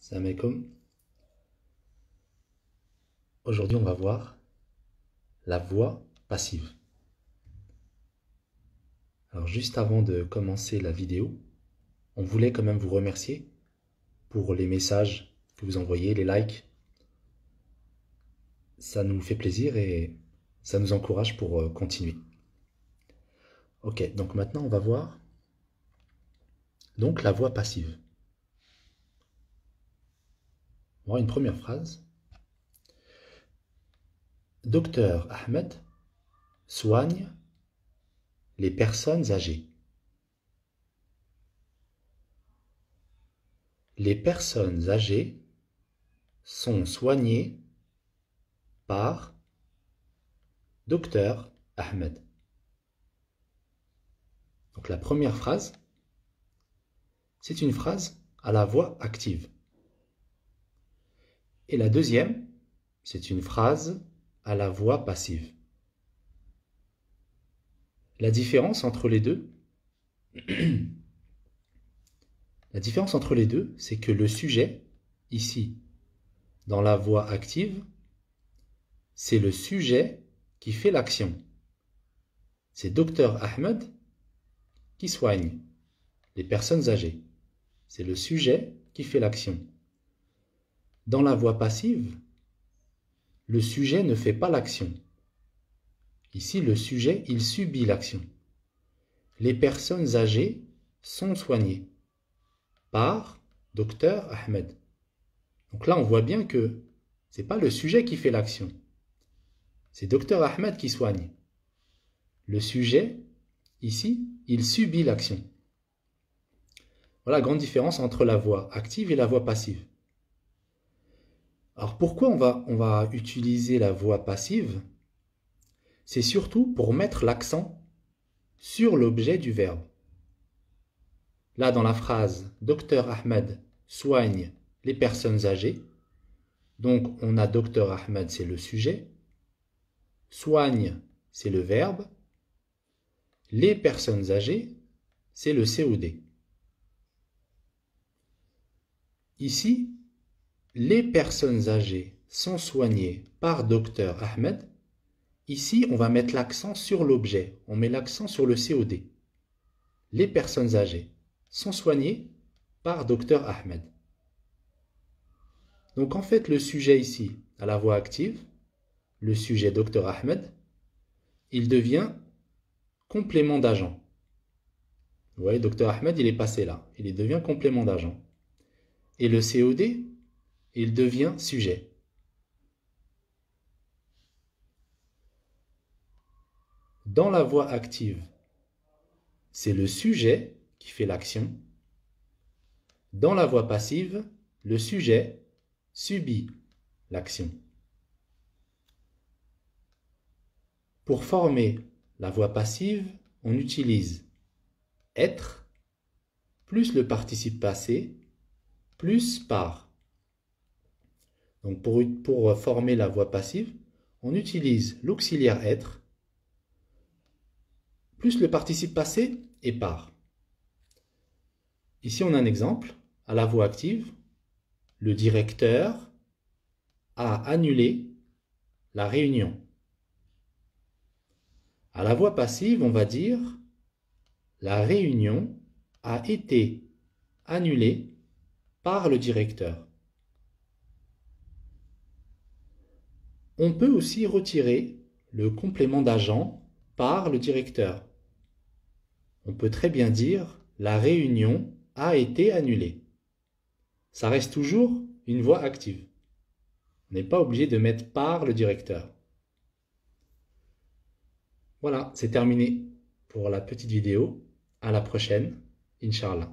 Salam alaikum. Aujourd'hui, on va voir la voix passive. Alors, juste avant de commencer la vidéo, on voulait quand même vous remercier pour les messages que vous envoyez, les likes. Ça nous fait plaisir et ça nous encourage pour continuer. Ok, donc maintenant, on va voir donc la voix passive. On va voir une première phrase. Docteur Ahmed soigne les personnes âgées. Les personnes âgées sont soignées par Docteur Ahmed. Donc la première phrase, c'est une phrase à la voix active. Et la deuxième, c'est une phrase à la voix passive. La différence entre les deux, c'est que le sujet, ici, dans la voix active, c'est le sujet qui fait l'action. C'est Docteur Ahmed qui soigne les personnes âgées. C'est le sujet qui fait l'action. Dans la voix passive, le sujet ne fait pas l'action. Ici, le sujet, il subit l'action. Les personnes âgées sont soignées par Docteur Ahmed. Donc là, on voit bien que ce n'est pas le sujet qui fait l'action. C'est Docteur Ahmed qui soigne. Le sujet, ici, il subit l'action. Voilà la grande différence entre la voix active et la voix passive. Alors pourquoi on va utiliser la voix passive? C'est surtout pour mettre l'accent sur l'objet du verbe. Là, dans la phrase « Docteur Ahmed soigne les personnes âgées », donc on a Docteur Ahmed, c'est le sujet, soigne, c'est le verbe, les personnes âgées, c'est le COD. Ici, les personnes âgées sont soignées par Docteur Ahmed. Ici, on va mettre l'accent sur l'objet, on met l'accent sur le COD. Les personnes âgées sont soignées par Docteur Ahmed. Donc en fait, le sujet ici, à la voix active, le sujet Docteur Ahmed, il devient complément d'agent. Vous voyez, Docteur Ahmed, il est passé là, il devient complément d'agent. Et le COD, il devient sujet. Dans la voix active, c'est le sujet qui fait l'action. Dans la voix passive, le sujet subit l'action. Pour former la voix passive, on utilise être plus le participe passé plus par. Donc pour former la voix passive, on utilise l'auxiliaire être plus le participe passé et par. Ici, on a un exemple. À la voix active, le directeur a annulé la réunion. À la voix passive, on va dire la réunion a été annulée par le directeur. On peut aussi retirer le complément d'agent par le directeur. On peut très bien dire la réunion a été annulée. Ça reste toujours une voix active. On n'est pas obligé de mettre par le directeur. Voilà, c'est terminé pour la petite vidéo. À la prochaine, Inch'Allah.